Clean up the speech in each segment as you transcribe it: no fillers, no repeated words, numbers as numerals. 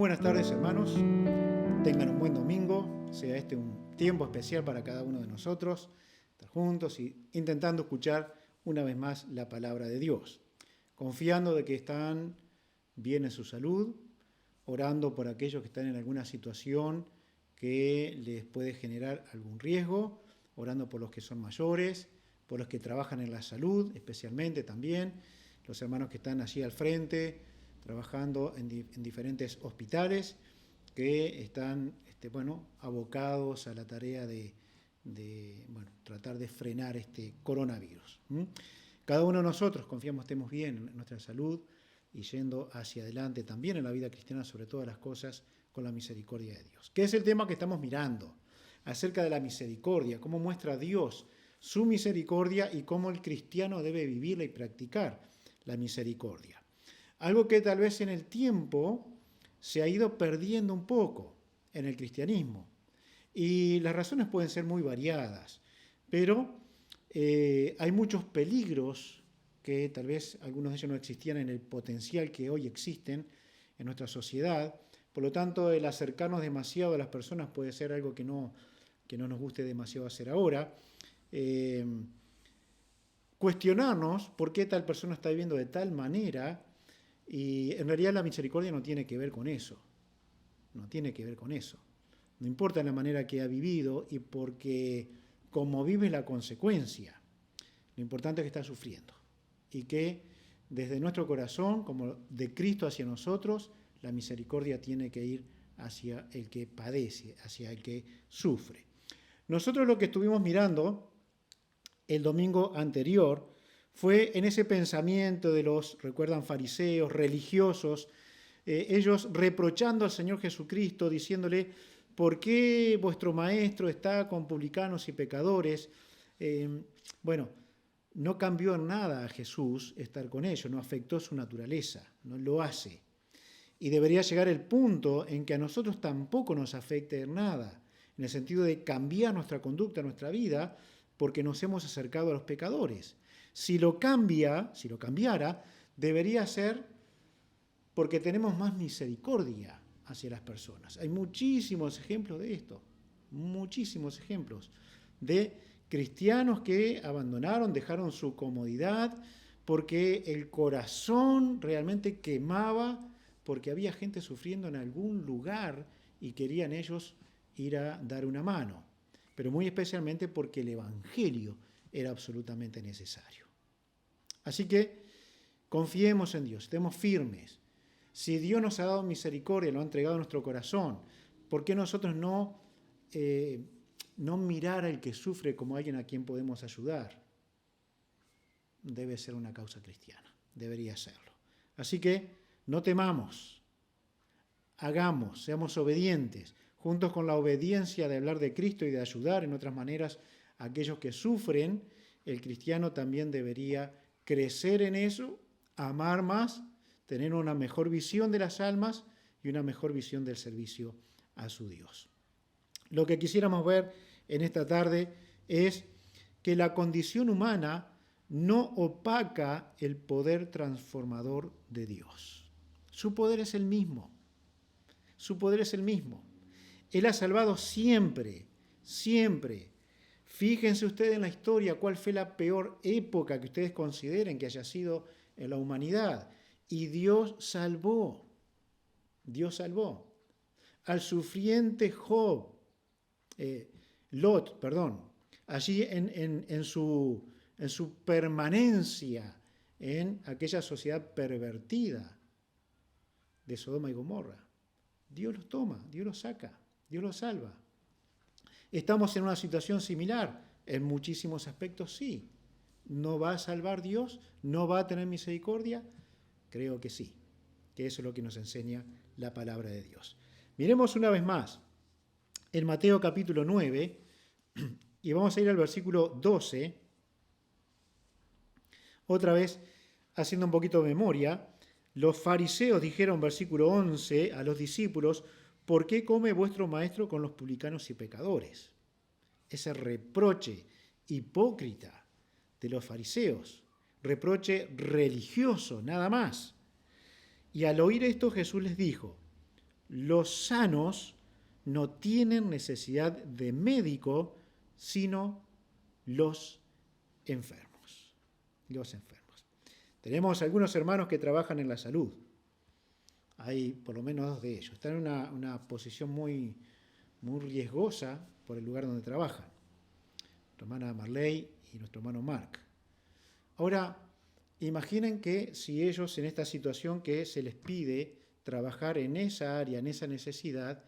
buenas tardes, hermanos. Tengan un buen domingo. Sea este un tiempo especial para cada uno de nosotros. Estar juntos y intentando escuchar una vez más la palabra de Dios. Confiando de que están bien en su salud. Orando por aquellos que están en alguna situación que les puede generar algún riesgo. Orando por los que son mayores. Por los que trabajan en la salud, especialmente también. Los hermanos que están allí al frente, trabajando en diferentes hospitales, que están abocados a la tarea de tratar de frenar este coronavirus. Cada uno de nosotros confiamos estemos bien en nuestra salud y yendo hacia adelante también en la vida cristiana, sobre todas las cosas, con la misericordia de Dios. ¿Qué es el tema que estamos mirando? Acerca de la misericordia, cómo muestra Dios su misericordia y cómo el cristiano debe vivirla y practicar la misericordia. Algo que tal vez en el tiempo se ha ido perdiendo un poco en el cristianismo. Y las razones pueden ser muy variadas, pero hay muchos peligros que tal vez algunos de ellos no existían en el potencial que hoy existen en nuestra sociedad. Por lo tanto, el acercarnos demasiado a las personas puede ser algo que no nos guste demasiado hacer ahora. Cuestionarnos por qué tal persona está viviendo de tal manera, y en realidad la misericordia no tiene que ver con eso. No tiene que ver con eso. No importa la manera que ha vivido y porque como vive la consecuencia. Lo importante es que está sufriendo y que desde nuestro corazón, como de Cristo hacia nosotros, la misericordia tiene que ir hacia el que padece, hacia el que sufre. Nosotros lo que estuvimos mirando el domingo anterior fue en ese pensamiento de los, recuerdan, fariseos, religiosos, ellos reprochando al Señor Jesucristo, diciéndole, ¿por qué vuestro maestro está con publicanos y pecadores? No cambió en nada a Jesús estar con ellos, no afectó su naturaleza, no lo hace. Y debería llegar el punto en que a nosotros tampoco nos afecte en nada, en el sentido de cambiar nuestra conducta, nuestra vida, porque nos hemos acercado a los pecadores. Si lo cambiara, debería ser porque tenemos más misericordia hacia las personas. Hay muchísimos ejemplos de esto, muchísimos ejemplos de cristianos que abandonaron, dejaron su comodidad, porque el corazón realmente quemaba, porque había gente sufriendo en algún lugar y querían ellos ir a dar una mano, pero muy especialmente porque el Evangelio era absolutamente necesario. Así que confiemos en Dios, estemos firmes. Si Dios nos ha dado misericordia, lo ha entregado a nuestro corazón, ¿por qué nosotros no mirar al que sufre como alguien a quien podemos ayudar? Debe ser una causa cristiana, debería serlo. Así que no temamos, seamos obedientes, juntos con la obediencia de hablar de Cristo y de ayudar en otras maneras a aquellos que sufren. El cristiano también debería crecer en eso, amar más, tener una mejor visión de las almas y una mejor visión del servicio a su Dios. Lo que quisiéramos ver en esta tarde es que la condición humana no opaca el poder transformador de Dios. Su poder es el mismo. Su poder es el mismo. Él ha salvado siempre, siempre. Fíjense ustedes en la historia cuál fue la peor época que ustedes consideren que haya sido en la humanidad. Y Dios salvó. Dios salvó. Al sufriente Lot, allí en su permanencia en aquella sociedad pervertida de Sodoma y Gomorra. Dios los toma, Dios los saca, Dios los salva. ¿Estamos en una situación similar? En muchísimos aspectos sí. ¿No va a salvar Dios? ¿No va a tener misericordia? Creo que sí, que eso es lo que nos enseña la palabra de Dios. Miremos una vez más en Mateo capítulo 9 y vamos a ir al versículo 12. Otra vez, haciendo un poquito de memoria, los fariseos dijeron, versículo 11, a los discípulos, ¿por qué come vuestro maestro con los publicanos y pecadores? Ese reproche hipócrita de los fariseos, reproche religioso, nada más. Y al oír esto Jesús les dijo, los sanos no tienen necesidad de médico, sino los enfermos. Los enfermos. Tenemos algunos hermanos que trabajan en la salud. Hay por lo menos 2 de ellos. Están en una posición muy riesgosa por el lugar donde trabajan. Nuestra hermana Marley y nuestro hermano Mark. Ahora, imaginen que si ellos en esta situación que se les pide trabajar en esa área, en esa necesidad,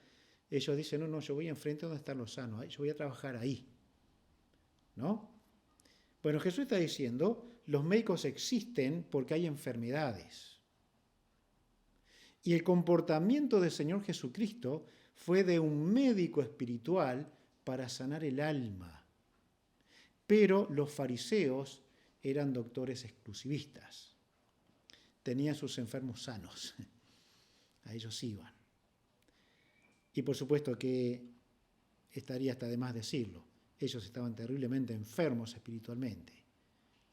ellos dicen, no, yo voy enfrente donde están los sanos, yo voy a trabajar ahí. ¿No? Bueno, Jesús está diciendo, los médicos existen porque hay enfermedades. Y el comportamiento del Señor Jesucristo fue de un médico espiritual para sanar el alma. Pero los fariseos eran doctores exclusivistas. Tenían sus enfermos sanos. A ellos iban. Y por supuesto que estaría hasta de más decirlo. Ellos estaban terriblemente enfermos espiritualmente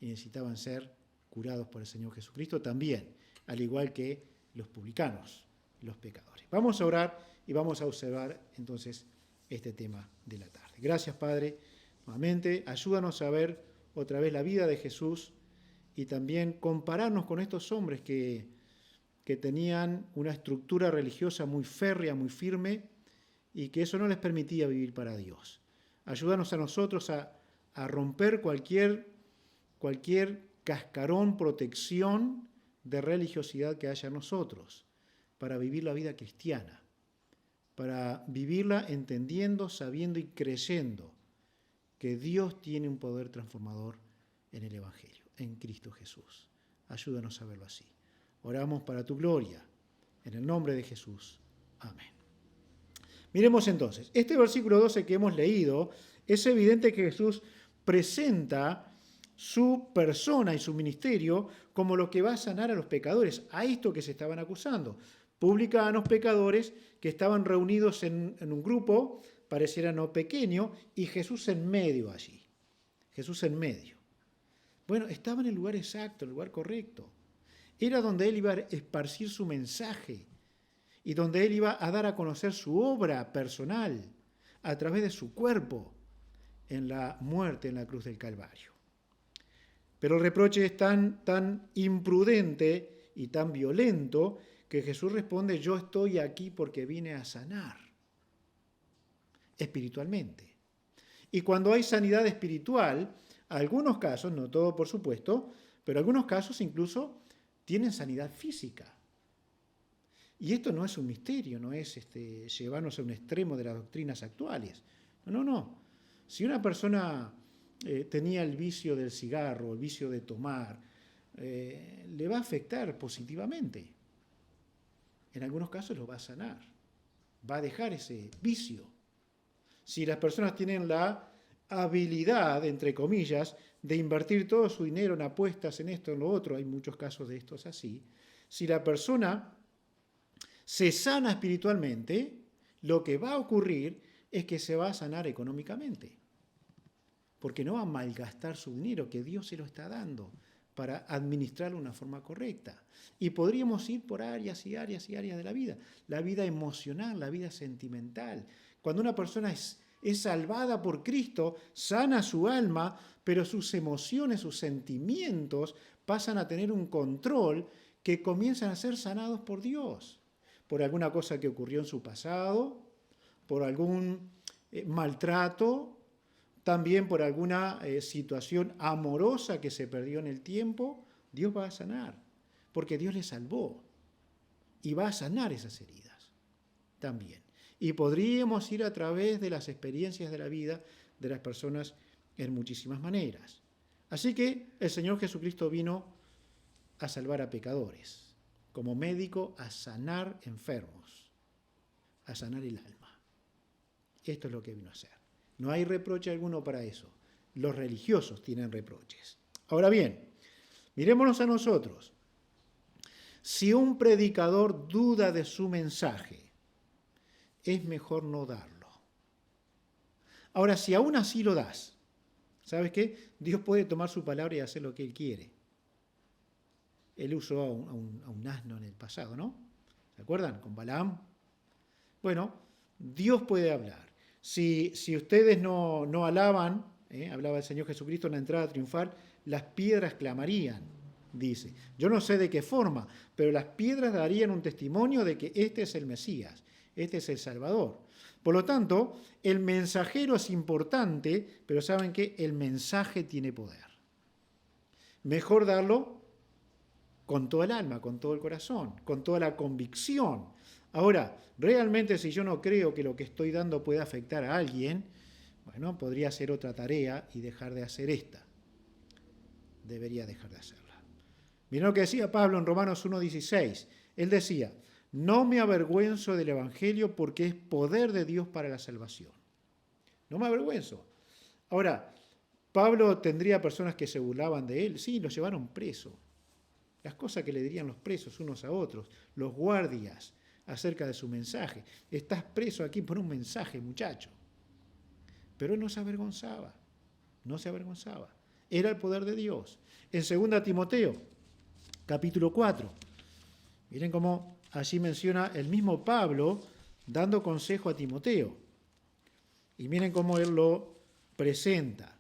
y necesitaban ser curados por el Señor Jesucristo también, al igual que los publicanos, los pecadores. Vamos a orar y vamos a observar entonces este tema de la tarde. Gracias, Padre. Nuevamente, ayúdanos a ver otra vez la vida de Jesús y también compararnos con estos hombres que tenían una estructura religiosa muy férrea, muy firme, y que eso no les permitía vivir para Dios. Ayúdanos a nosotros a romper cualquier cascarón, protección de religiosidad que haya en nosotros, para vivir la vida cristiana, para vivirla entendiendo, sabiendo y creyendo que Dios tiene un poder transformador en el Evangelio, en Cristo Jesús. Ayúdanos a verlo así. Oramos para tu gloria, en el nombre de Jesús. Amén. Miremos entonces, este versículo 12 que hemos leído, es evidente que Jesús presenta su persona y su ministerio como lo que va a sanar a los pecadores, a esto que se estaban acusando. Publicanos, pecadores, que estaban reunidos en un grupo, pareciera no pequeño, y Jesús en medio allí. Jesús en medio. Bueno, estaba en el lugar exacto, el lugar correcto. Era donde él iba a esparcir su mensaje y donde él iba a dar a conocer su obra personal a través de su cuerpo en la muerte en la cruz del Calvario. Pero el reproche es tan imprudente y tan violento que Jesús responde, yo estoy aquí porque vine a sanar espiritualmente. Y cuando hay sanidad espiritual, algunos casos, no todo por supuesto, pero algunos casos incluso tienen sanidad física. Y esto no es un misterio, no es llevarnos a un extremo de las doctrinas actuales. No. Si una persona tenía el vicio del cigarro, el vicio de tomar, le va a afectar positivamente. En algunos casos lo va a sanar, va a dejar ese vicio. Si las personas tienen la habilidad, entre comillas, de invertir todo su dinero en apuestas, en esto, en lo otro, hay muchos casos de estos así, si la persona se sana espiritualmente, lo que va a ocurrir es que se va a sanar económicamente, porque no va a malgastar su dinero que Dios se lo está dando para administrarlo de una forma correcta. Y podríamos ir por áreas y áreas y áreas de la vida emocional, la vida sentimental. Cuando una persona es salvada por Cristo, sana su alma, pero sus emociones, sus sentimientos pasan a tener un control que comienzan a ser sanados por Dios, por alguna cosa que ocurrió en su pasado, por algún maltrato, también por alguna situación amorosa que se perdió en el tiempo. Dios va a sanar, porque Dios le salvó y va a sanar esas heridas también. Y podríamos ir a través de las experiencias de la vida de las personas en muchísimas maneras. Así que el Señor Jesucristo vino a salvar a pecadores, como médico a sanar enfermos, a sanar el alma. Esto es lo que vino a hacer. No hay reproche alguno para eso. Los religiosos tienen reproches. Ahora bien, mirémonos a nosotros. Si un predicador duda de su mensaje, es mejor no darlo. Ahora, si aún así lo das, ¿sabes qué? Dios puede tomar su palabra y hacer lo que Él quiere. Él usó a un asno en el pasado, ¿no? ¿Se acuerdan? Con Balaam. Bueno, Dios puede hablar. Si ustedes no alaban, hablaba el Señor Jesucristo en la entrada triunfal, las piedras clamarían, dice. Yo no sé de qué forma, pero las piedras darían un testimonio de que este es el Mesías, este es el Salvador. Por lo tanto, el mensajero es importante, pero ¿saben qué? El mensaje tiene poder. Mejor darlo con todo el alma, con todo el corazón, con toda la convicción. Ahora, realmente si yo no creo que lo que estoy dando pueda afectar a alguien, bueno, podría hacer otra tarea y dejar de hacer esta. Debería dejar de hacerla. Miren lo que decía Pablo en Romanos 1:16. Él decía, no me avergüenzo del Evangelio porque es poder de Dios para la salvación. No me avergüenzo. Ahora, Pablo tendría personas que se burlaban de él. Sí, lo llevaron preso. Las cosas que le dirían los presos unos a otros, los guardias, acerca de su mensaje. Estás preso aquí por un mensaje, muchacho. Pero él no se avergonzaba. No se avergonzaba. Era el poder de Dios. En 2 Timoteo, capítulo 4. Miren cómo allí menciona el mismo Pablo dando consejo a Timoteo. Y miren cómo él lo presenta.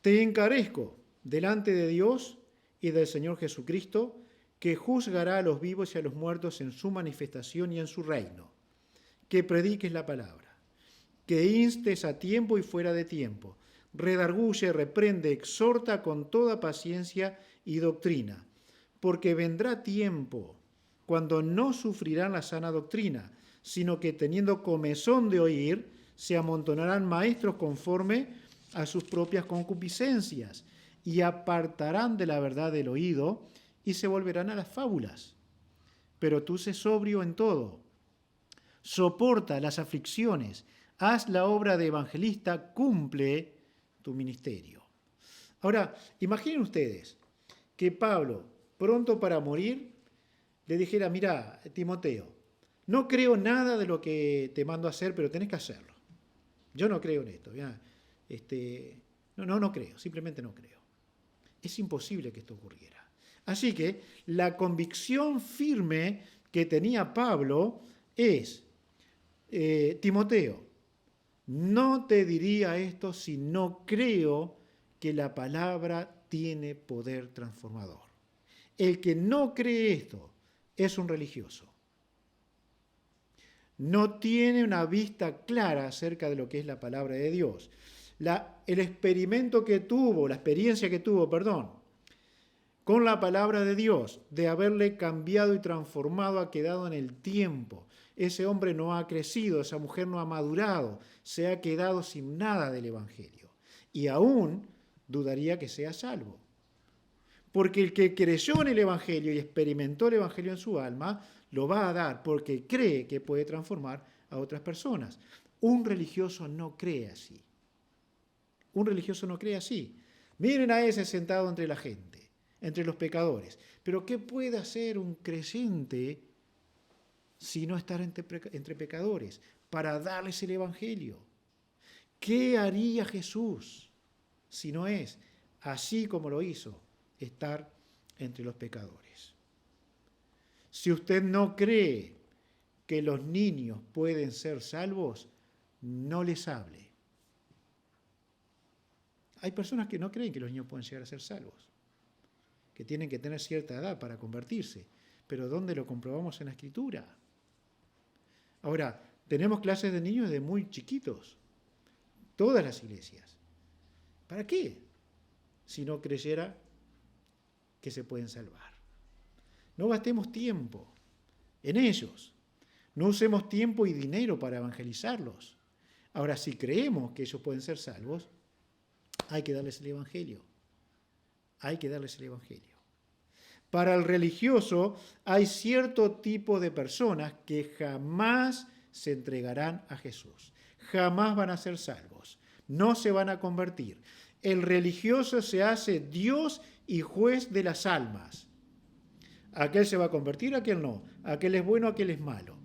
Te encarezco delante de Dios y del Señor Jesucristo, que juzgará a los vivos y a los muertos en su manifestación y en su reino. Que prediques la palabra, que instes a tiempo y fuera de tiempo, redarguye, reprende, exhorta con toda paciencia y doctrina, porque vendrá tiempo cuando no sufrirán la sana doctrina, sino que teniendo comezón de oír, se amontonarán maestros conforme a sus propias concupiscencias, y apartarán de la verdad del oído, y se volverán a las fábulas. Pero tú sé sobrio en todo, soporta las aflicciones, haz la obra de evangelista, cumple tu ministerio. Ahora, imaginen ustedes que Pablo, pronto para morir, le dijera, mira, Timoteo, no creo nada de lo que te mando a hacer, pero tenés que hacerlo. Yo no creo en esto. No creo, simplemente no creo. Es imposible que esto ocurriera. Así que la convicción firme que tenía Pablo es, Timoteo, no te diría esto si no creo que la palabra tiene poder transformador. El que no cree esto es un religioso. No tiene una vista clara acerca de lo que es la palabra de Dios. La experiencia que tuvo, con la palabra de Dios, de haberle cambiado y transformado, ha quedado en el tiempo. Ese hombre no ha crecido, esa mujer no ha madurado, se ha quedado sin nada del Evangelio. Y aún dudaría que sea salvo. Porque el que creyó en el Evangelio y experimentó el Evangelio en su alma, lo va a dar porque cree que puede transformar a otras personas. Un religioso no cree así. Un religioso no cree así. Miren a ese sentado entre la gente, entre los pecadores. Pero ¿qué puede hacer un creyente si no estar entre pecadores para darles el Evangelio? ¿Qué haría Jesús si no es, así como lo hizo, estar entre los pecadores? Si usted no cree que los niños pueden ser salvos, no les hable. Hay personas que no creen que los niños pueden llegar a ser salvos, que tienen que tener cierta edad para convertirse. Pero ¿dónde lo comprobamos en la Escritura? Ahora, tenemos clases de niños de muy chiquitos, todas las iglesias. ¿Para qué? Si no creyera que se pueden salvar. No gastemos tiempo en ellos. No usemos tiempo y dinero para evangelizarlos. Ahora, si creemos que ellos pueden ser salvos, hay que darles el Evangelio. Hay que darles el Evangelio. Para el religioso hay cierto tipo de personas que jamás se entregarán a Jesús. Jamás van a ser salvos. No se van a convertir. El religioso se hace Dios y juez de las almas. Aquel se va a convertir, aquel no. Aquel es bueno, aquel es malo.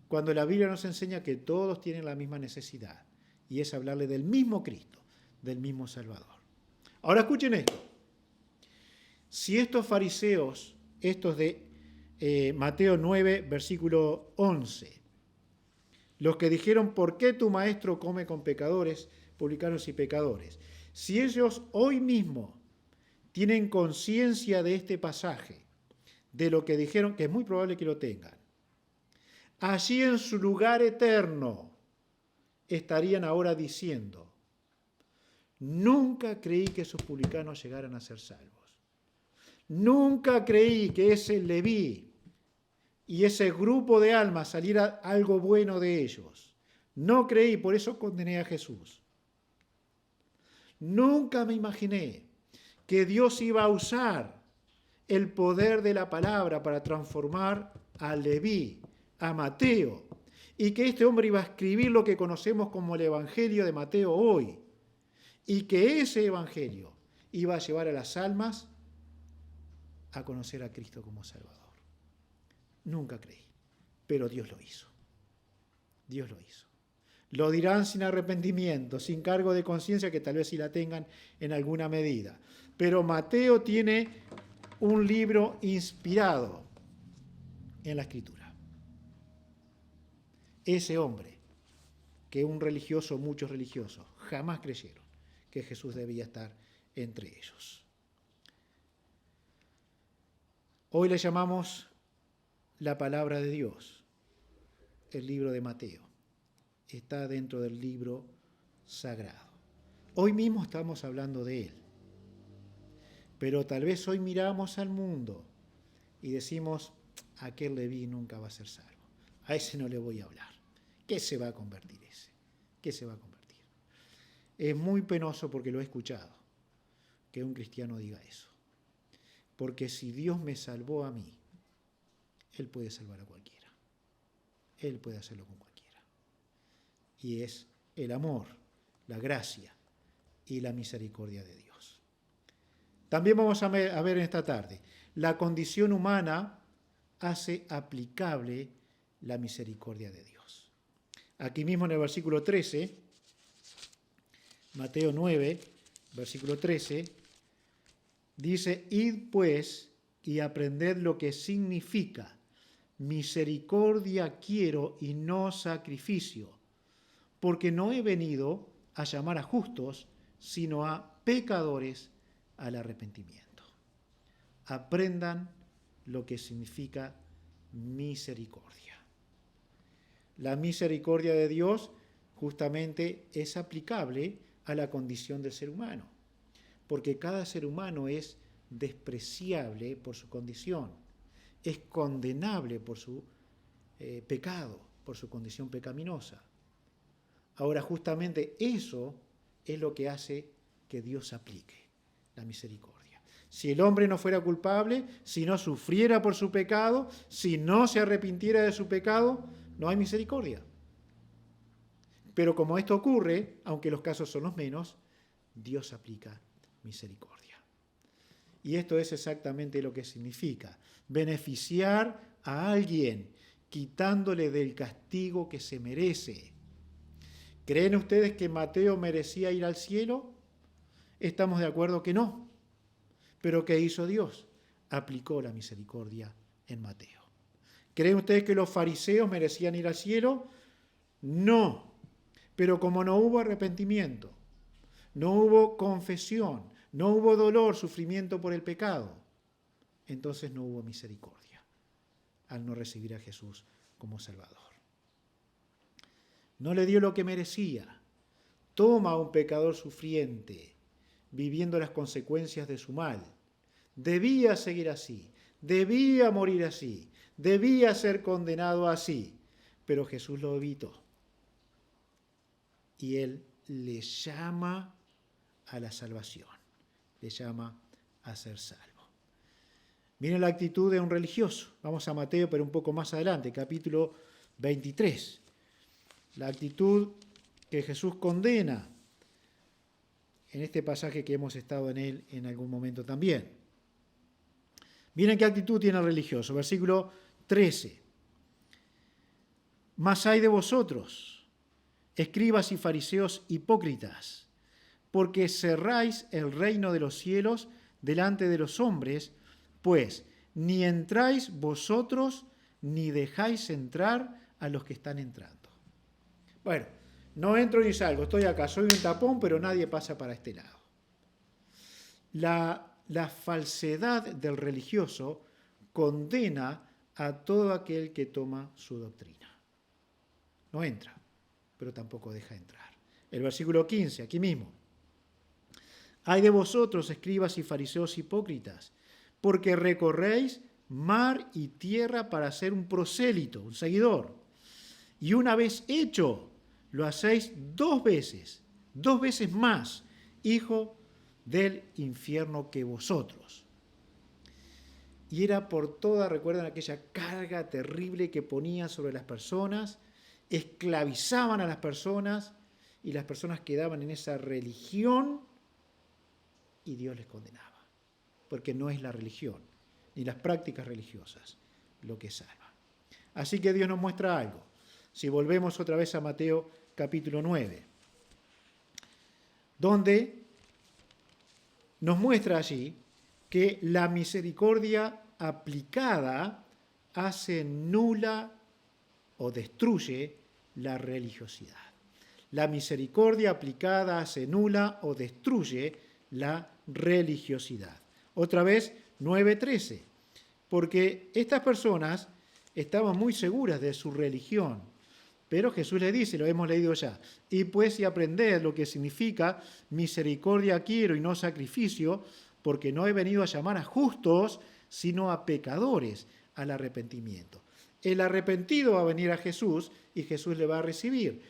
Cuando la Biblia nos enseña que todos tienen la misma necesidad. Y es hablarle del mismo Cristo, del mismo Salvador. Ahora escuchen esto. Si estos fariseos, estos de Mateo 9, versículo 11. Los que dijeron, ¿por qué tu maestro come con pecadores, publicanos y pecadores? Si ellos hoy mismo tienen conciencia de este pasaje, de lo que dijeron, que es muy probable que lo tengan, allí en su lugar eterno estarían ahora diciendo, nunca creí que esos publicanos llegaran a ser salvos. Nunca creí que ese Leví y ese grupo de almas saliera algo bueno de ellos. No creí, por eso condené a Jesús. Nunca me imaginé que Dios iba a usar el poder de la palabra para transformar a Leví, a Mateo, y que este hombre iba a escribir lo que conocemos como el Evangelio de Mateo hoy, y que ese Evangelio iba a llevar a las almas a conocer a Cristo como Salvador. Nunca creí, pero Dios lo hizo. Dios lo hizo. Lo dirán sin arrepentimiento, sin cargo de conciencia, que tal vez sí la tengan en alguna medida. Pero Mateo tiene un libro inspirado en la Escritura. Ese hombre, que un religioso, muchos religiosos, jamás creyeron que Jesús debía estar entre ellos. Hoy le llamamos la palabra de Dios, el libro de Mateo. Está dentro del libro sagrado. Hoy mismo estamos hablando de él. Pero tal vez hoy miramos al mundo y decimos, aquel Leví nunca va a ser salvo. A ese no le voy a hablar. ¿Qué se va a convertir ese? ¿Qué se va a convertir? Es muy penoso, porque lo he escuchado, que un cristiano diga eso. Porque si Dios me salvó a mí, Él puede salvar a cualquiera. Él puede hacerlo con cualquiera. Y es el amor, la gracia y la misericordia de Dios. También vamos a ver en esta tarde, la condición humana hace aplicable la misericordia de Dios. Aquí mismo en el versículo 13, Mateo 9, versículo 13, dice, id pues y aprended lo que significa misericordia quiero y no sacrificio, porque no he venido a llamar a justos, sino a pecadores al arrepentimiento. Aprendan lo que significa misericordia. La misericordia de Dios justamente es aplicable a la condición del ser humano, porque cada ser humano es despreciable por su condición, es condenable por su pecado, por su condición pecaminosa. Ahora, justamente eso es lo que hace que Dios aplique la misericordia. Si el hombre no fuera culpable, si no sufriera por su pecado, si no se arrepintiera de su pecado, no hay misericordia. Pero como esto ocurre, aunque los casos son los menos, Dios aplica misericordia. Y esto es exactamente lo que significa beneficiar a alguien quitándole del castigo que se merece. ¿Creen ustedes que Mateo merecía ir al cielo? Estamos de acuerdo que no. ¿Pero qué hizo Dios? Aplicó la misericordia en Mateo. ¿Creen ustedes que los fariseos merecían ir al cielo? No. Pero como no hubo arrepentimiento, no hubo confesión, no hubo dolor, sufrimiento por el pecado, entonces no hubo misericordia al no recibir a Jesús como Salvador. No le dio lo que merecía. Toma a un pecador sufriente, viviendo las consecuencias de su mal. Debía seguir así, debía morir así, debía ser condenado así, pero Jesús lo evitó. Y Él le llama a la salvación, le llama a ser salvo. Miren la actitud de un religioso. Vamos a Mateo, pero un poco más adelante, capítulo 23. La actitud que Jesús condena en este pasaje que hemos estado en él en algún momento también. Miren qué actitud tiene el religioso. Versículo 13. Mas hay de vosotros, escribas y fariseos hipócritas, porque cerráis el reino de los cielos delante de los hombres, pues ni entráis vosotros, ni dejáis entrar a los que están entrando. Bueno, no entro ni salgo, estoy acá, soy un tapón, pero nadie pasa para este lado. La falsedad del religioso condena a todo aquel que toma su doctrina. No entra, pero tampoco deja entrar. El versículo 15, aquí mismo. Ay de vosotros, escribas y fariseos hipócritas, porque recorréis mar y tierra para ser un prosélito, un seguidor. Y una vez hecho, lo hacéis dos veces más, hijo del infierno que vosotros. Y era por toda, recuerdan aquella carga terrible que ponían sobre las personas, esclavizaban a las personas y las personas quedaban en esa religión y Dios les condenaba, porque no es la religión ni las prácticas religiosas lo que salva. Así que Dios nos muestra algo. Si volvemos otra vez a Mateo capítulo 9, donde nos muestra allí que la misericordia aplicada hace nula o destruye la religiosidad. La misericordia aplicada hace nula o destruye la religiosidad. Otra vez, 9:13, porque estas personas estaban muy seguras de su religión, pero Jesús les dice, lo hemos leído ya, y pues si aprended lo que significa misericordia quiero y no sacrificio, porque no he venido a llamar a justos, sino a pecadores al arrepentimiento. El arrepentido va a venir a Jesús y Jesús le va a recibir.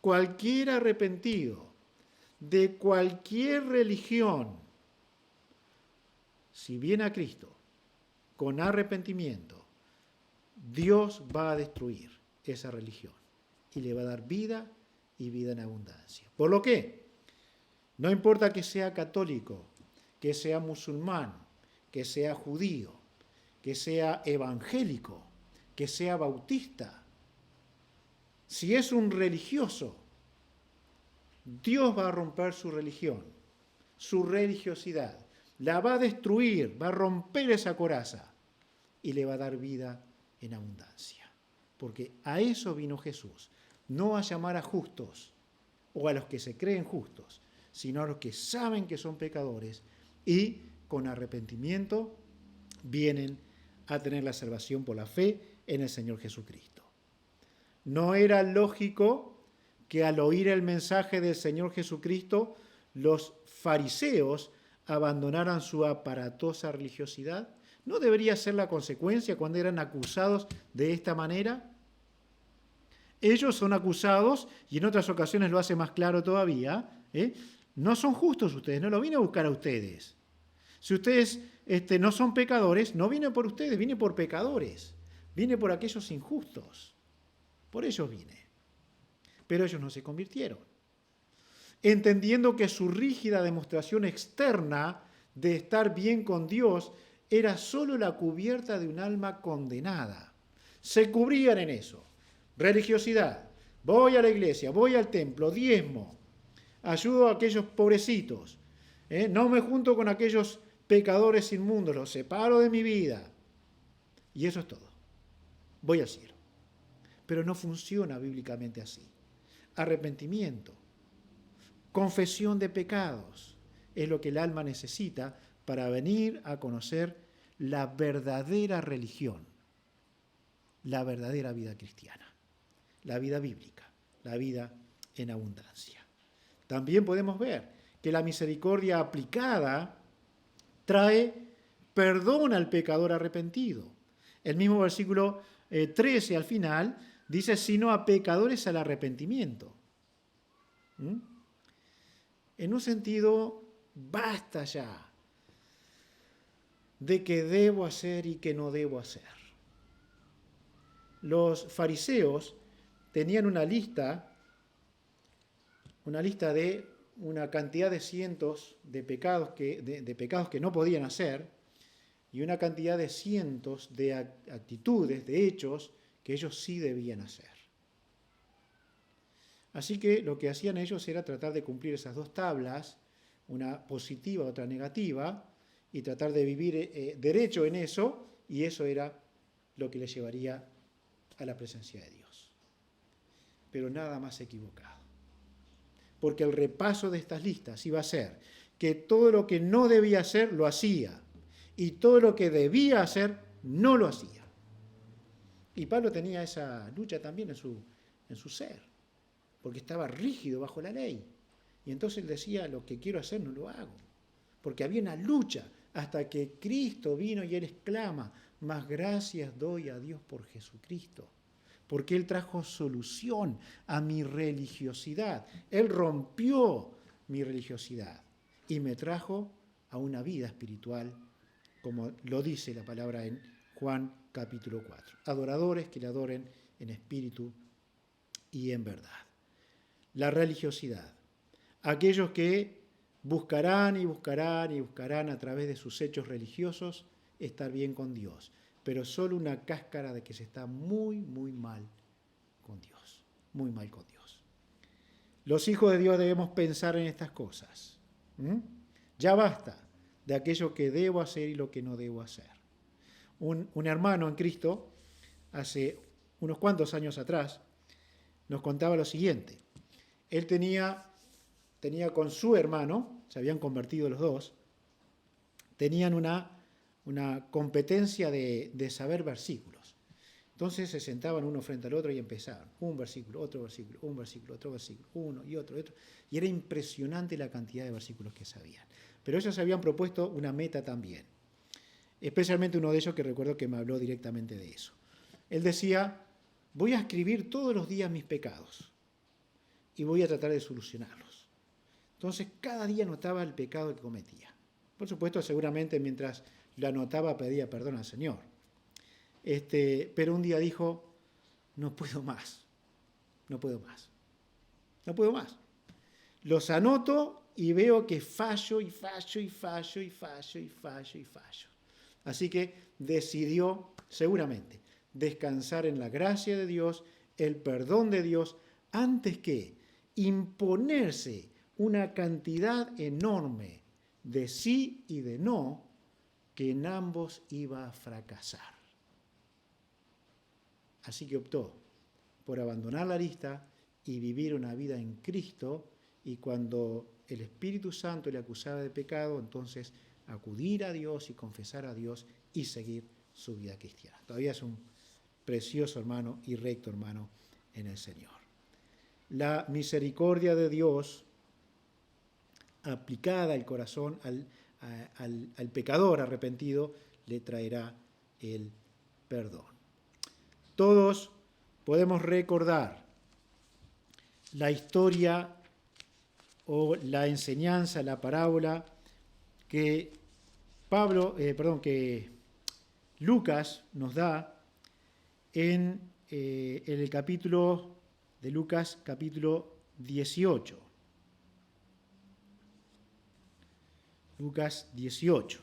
Cualquier arrepentido de cualquier religión, si viene a Cristo con arrepentimiento, Dios va a destruir esa religión y le va a dar vida y vida en abundancia. Por lo que, no importa que sea católico, que sea musulmán, que sea judío, que sea evangélico, que sea bautista, si es un religioso, Dios va a romper su religión, su religiosidad, la va a destruir, va a romper esa coraza y le va a dar vida en abundancia. Porque a eso vino Jesús, no a llamar a justos o a los que se creen justos, sino a los que saben que son pecadores y con arrepentimiento vienen a tener la salvación por la fe en el Señor Jesucristo. No era lógico que al oír el mensaje del Señor Jesucristo, los fariseos abandonaran su aparatosa religiosidad. ¿No debería ser la consecuencia cuando eran acusados de esta manera? Ellos son acusados, y en otras ocasiones lo hace más claro todavía, no son justos ustedes, no lo vine a buscar a ustedes. Si ustedes no son pecadores, no vine por ustedes, vine por pecadores, vine por aquellos injustos. Por ellos vine. Pero ellos no se convirtieron, entendiendo que su rígida demostración externa de estar bien con Dios era solo la cubierta de un alma condenada. Se cubrían en eso. Religiosidad. Voy a la iglesia, voy al templo, diezmo, ayudo a aquellos pobrecitos, no me junto con aquellos pecadores inmundos, los separo de mi vida. Y eso es todo. Voy al cielo. Pero no funciona bíblicamente así. Arrepentimiento, confesión de pecados, es lo que el alma necesita para venir a conocer la verdadera religión, la verdadera vida cristiana, la vida bíblica, la vida en abundancia. También podemos ver que la misericordia aplicada trae perdón al pecador arrepentido. El mismo versículo 13 al final dice, sino a pecadores al arrepentimiento. En un sentido, basta ya de que debo hacer y que no debo hacer. Los fariseos tenían una lista de una cantidad de cientos de pecados que no podían hacer y una cantidad de cientos de actitudes, de hechos que ellos sí debían hacer. Así que lo que hacían ellos era tratar de cumplir esas dos tablas, una positiva, otra negativa, y tratar de vivir derecho en eso, y eso era lo que le llevaría a la presencia de Dios. Pero nada más equivocado. Porque el repaso de estas listas iba a ser que todo lo que no debía hacer lo hacía, y todo lo que debía hacer no lo hacía. Y Pablo tenía esa lucha también en su ser, porque estaba rígido bajo la ley. Y entonces él decía, lo que quiero hacer no lo hago. Porque había una lucha hasta que Cristo vino y él exclama, más gracias doy a Dios por Jesucristo. Porque él trajo solución a mi religiosidad. Él rompió mi religiosidad y me trajo a una vida espiritual, como lo dice la palabra en Juan capítulo 4. Adoradores que le adoren en espíritu y en verdad. La religiosidad. Aquellos que buscarán y buscarán y buscarán a través de sus hechos religiosos estar bien con Dios, pero solo una cáscara de que se está muy, muy mal con Dios, muy mal con Dios. Los hijos de Dios debemos pensar en estas cosas. Ya basta de aquello que debo hacer y lo que no debo hacer. Un hermano en Cristo, hace unos cuantos años atrás, nos contaba lo siguiente. Él tenía con su hermano, se habían convertido los dos, tenían una competencia de saber versículos. Entonces se sentaban uno frente al otro y empezaban. Un versículo, otro versículo, un versículo, otro versículo, uno y otro. Y era impresionante la cantidad de versículos que sabían. Pero ellos habían propuesto una meta también. Especialmente uno de ellos que recuerdo que me habló directamente de eso. Él decía, voy a escribir todos los días mis pecados y voy a tratar de solucionarlos. Entonces cada día anotaba el pecado que cometía. Por supuesto, seguramente mientras lo anotaba pedía perdón al Señor. Pero un día dijo, no puedo más. Los anoto y veo que fallo. Así que decidió, seguramente, descansar en la gracia de Dios, el perdón de Dios, antes que imponerse una cantidad enorme de sí y de no, que en ambos iba a fracasar. Así que optó por abandonar la lista y vivir una vida en Cristo, y cuando el Espíritu Santo le acusaba de pecado, entonces acudir a Dios y confesar a Dios y seguir su vida cristiana. Todavía es un precioso hermano y recto hermano en el Señor. La misericordia de Dios aplicada al corazón, al pecador arrepentido, le traerá el perdón. Todos podemos recordar la historia o la enseñanza, la parábola que Lucas nos da en el capítulo de Lucas, capítulo 18. Lucas 18.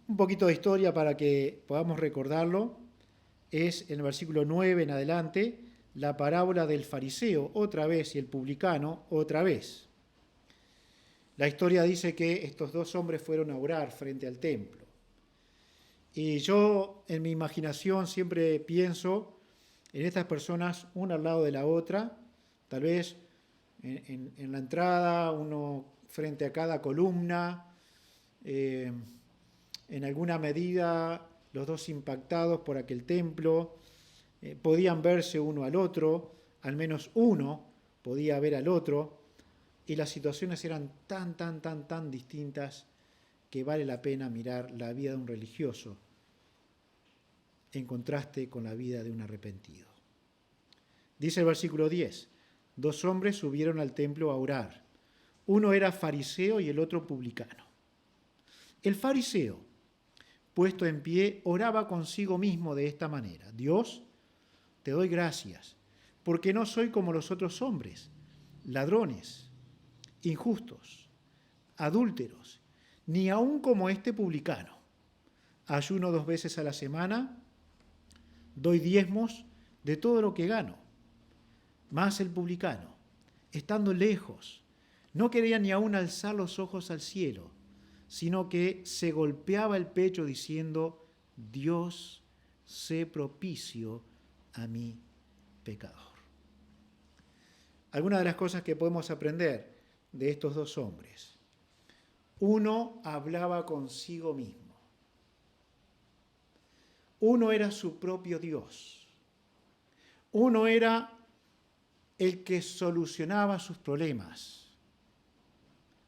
Un poquito de historia para que podamos recordarlo. Es en el versículo 9 en adelante, la parábola del fariseo otra vez y el publicano otra vez. La historia dice que estos dos hombres fueron a orar frente al templo. Y yo en mi imaginación siempre pienso en estas personas una al lado de la otra, tal vez en la entrada, uno frente a cada columna, en alguna medida los dos impactados por aquel templo, podían verse uno al otro, al menos uno podía ver al otro, y las situaciones eran tan distintas que vale la pena mirar la vida de un religioso en contraste con la vida de un arrepentido. Dice el versículo 10, 2 hombres subieron al templo a orar. Uno era fariseo y el otro publicano. El fariseo, puesto en pie, oraba consigo mismo de esta manera: Dios, te doy gracias, porque no soy como los otros hombres, ladrones, injustos, adúlteros, ni aun como este publicano. Ayuno 2 veces a la semana, doy diezmos de todo lo que gano. Mas el publicano, estando lejos, no quería ni aun alzar los ojos al cielo, sino que se golpeaba el pecho diciendo: Dios, sé propicio a mi pecador. Algunas de las cosas que podemos aprender de estos dos hombres. Uno hablaba consigo mismo. Uno era su propio Dios. Uno era el que solucionaba sus problemas.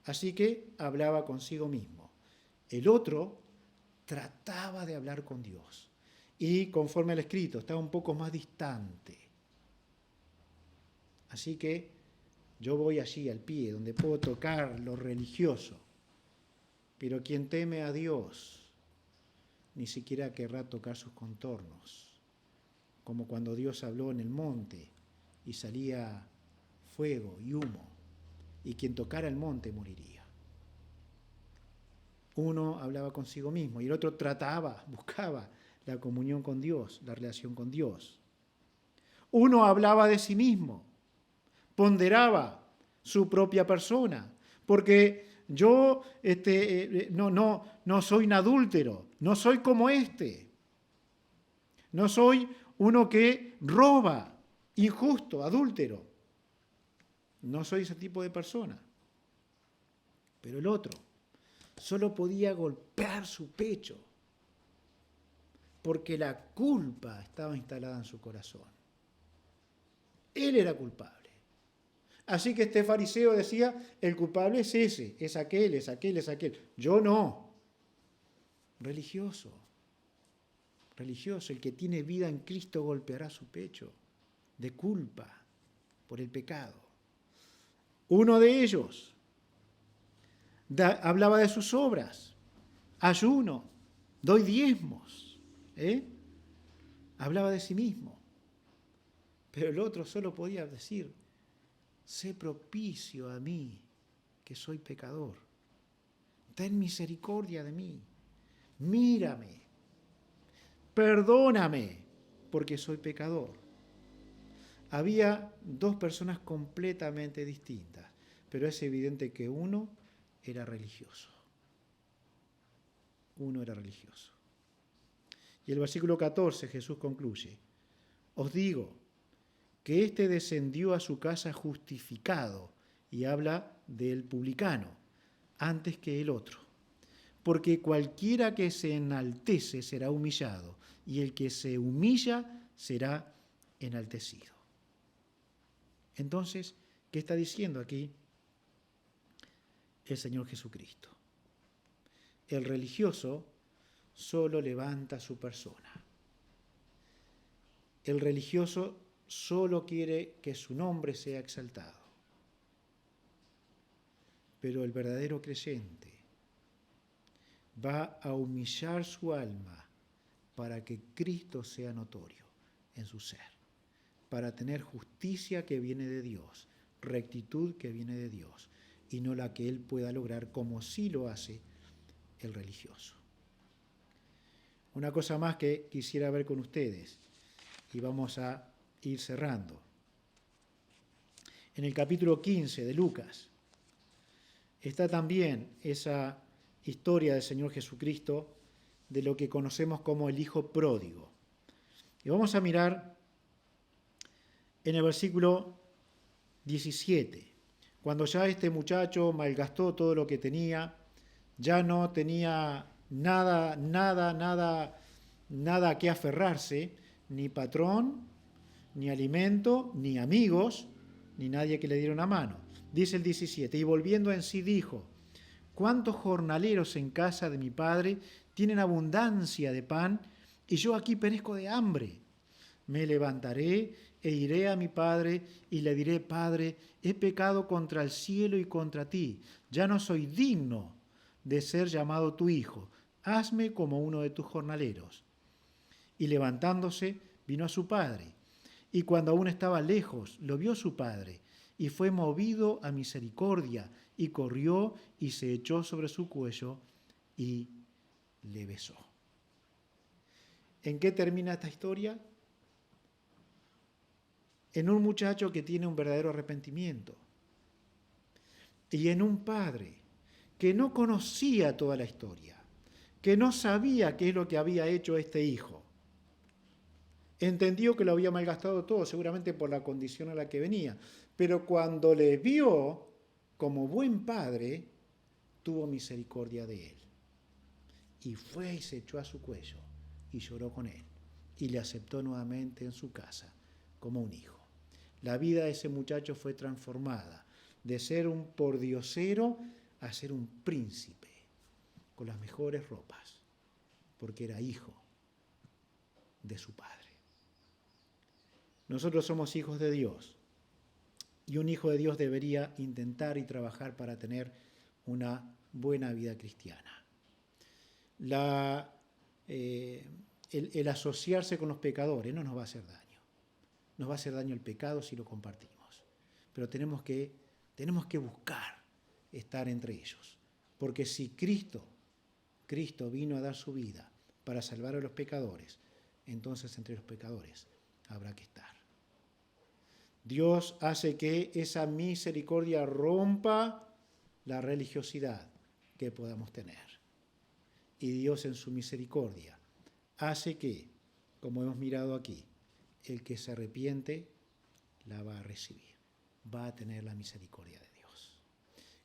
Así que hablaba consigo mismo. El otro trataba de hablar con Dios. Y conforme al escrito, estaba un poco más distante. Así que yo voy allí al pie, donde puedo tocar lo religioso. Pero quien teme a Dios ni siquiera querrá tocar sus contornos, como cuando Dios habló en el monte y salía fuego y humo, y quien tocara el monte moriría. Uno hablaba consigo mismo y el otro buscaba la comunión con Dios, la relación con Dios. Uno hablaba de sí mismo, ponderaba su propia persona, porque yo no soy un adúltero, no soy como no soy uno que roba, injusto, adúltero. No soy ese tipo de persona. Pero el otro solo podía golpear su pecho porque la culpa estaba instalada en su corazón. Él era culpable. Así que este fariseo decía: el culpable es ese, es aquel, es aquel, es aquel. Yo no. Religioso, el que tiene vida en Cristo golpeará su pecho de culpa por el pecado. Uno de ellos hablaba de sus obras: ayuno, doy diezmos. Hablaba de sí mismo. Pero el otro solo podía decir: sé propicio a mí, que soy pecador. Ten misericordia de mí. Mírame. Perdóname, porque soy pecador. Había dos personas completamente distintas, pero es evidente que uno era religioso. Uno era religioso. Y el versículo 14 Jesús concluye: os digo que éste descendió a su casa justificado, y habla del publicano, antes que el otro. Porque cualquiera que se enaltece será humillado, y el que se humilla será enaltecido. Entonces, ¿qué está diciendo aquí el Señor Jesucristo? El religioso solo levanta su persona. El religioso solo quiere que su nombre sea exaltado. Pero el verdadero creyente va a humillar su alma para que Cristo sea notorio en su ser, para tener justicia que viene de Dios, rectitud que viene de Dios, y no la que él pueda lograr como sí lo hace el religioso. Una cosa más que quisiera ver con ustedes, y vamos a ir cerrando. En el capítulo 15 de Lucas está también esa historia del Señor Jesucristo de lo que conocemos como el hijo pródigo. Y vamos a mirar en el versículo 17, cuando ya este muchacho malgastó todo lo que tenía, ya no tenía nada a qué aferrarse, ni patrón, ni alimento, ni amigos, ni nadie que le diera una mano. Dice el 17, y volviendo en sí dijo: ¿cuántos jornaleros en casa de mi padre tienen abundancia de pan, y yo aquí perezco de hambre? Me levantaré e iré a mi padre y le diré: Padre, he pecado contra el cielo y contra ti, ya no soy digno de ser llamado tu hijo, hazme como uno de tus jornaleros. Y levantándose, vino a su padre, y cuando aún estaba lejos, lo vio su padre, y fue movido a misericordia, y corrió y se echó sobre su cuello y le besó. ¿En qué termina esta historia? En un muchacho que tiene un verdadero arrepentimiento, y en un padre que no conocía toda la historia, que no sabía qué es lo que había hecho este hijo. Entendió que lo había malgastado todo, seguramente por la condición a la que venía. Pero cuando le vio como buen padre, tuvo misericordia de él. Y fue y se echó a su cuello y lloró con él. Y le aceptó nuevamente en su casa como un hijo. La vida de ese muchacho fue transformada de ser un pordiosero a ser un príncipe, con las mejores ropas, porque era hijo de su padre. Nosotros somos hijos de Dios, y un hijo de Dios debería intentar y trabajar para tener una buena vida cristiana. El asociarse con los pecadores no nos va a hacer daño. Nos va a hacer daño el pecado si lo compartimos. Pero tenemos que buscar estar entre ellos. Porque si Cristo vino a dar su vida para salvar a los pecadores, entonces entre los pecadores habrá que estar. Dios hace que esa misericordia rompa la religiosidad que podamos tener. Y Dios en su misericordia hace que, como hemos mirado aquí, el que se arrepiente la va a recibir, va a tener la misericordia de Dios.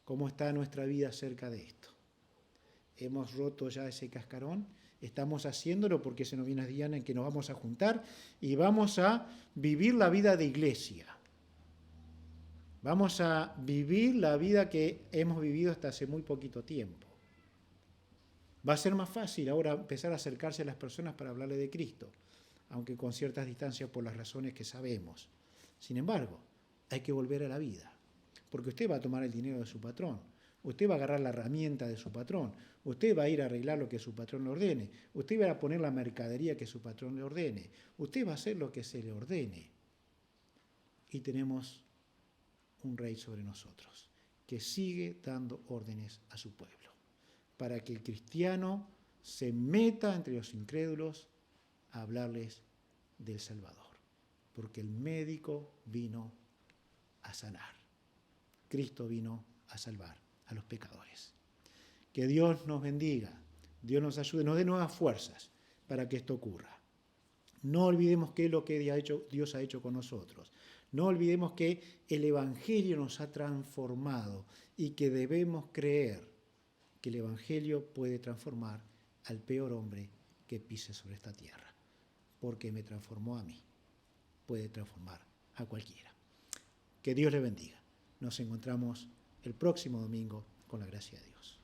¿Cómo está nuestra vida acerca de esto? ¿Hemos roto ya ese cascarón? Estamos haciéndolo porque se nos viene el día en que nos vamos a juntar y vamos a vivir la vida de iglesia. Vamos a vivir la vida que hemos vivido hasta hace muy poquito tiempo. Va a ser más fácil ahora empezar a acercarse a las personas para hablarle de Cristo, aunque con ciertas distancias por las razones que sabemos. Sin embargo, hay que volver a la vida, porque usted va a tomar el dinero de su patrón, usted va a agarrar la herramienta de su patrón, usted va a ir a arreglar lo que su patrón le ordene, usted va a poner la mercadería que su patrón le ordene, usted va a hacer lo que se le ordene. Y tenemos un rey sobre nosotros, que sigue dando órdenes a su pueblo, para que el cristiano se meta entre los incrédulos a hablarles del Salvador, porque el médico vino a sanar. Cristo vino a salvar a los pecadores. Que Dios nos bendiga, Dios nos ayude, nos dé nuevas fuerzas para que esto ocurra. No olvidemos qué es lo que Dios ha hecho con nosotros. No olvidemos que el Evangelio nos ha transformado y que debemos creer que el Evangelio puede transformar al peor hombre que pise sobre esta tierra. Porque me transformó a mí, puede transformar a cualquiera. Que Dios le bendiga. Nos encontramos el próximo domingo con la gracia de Dios.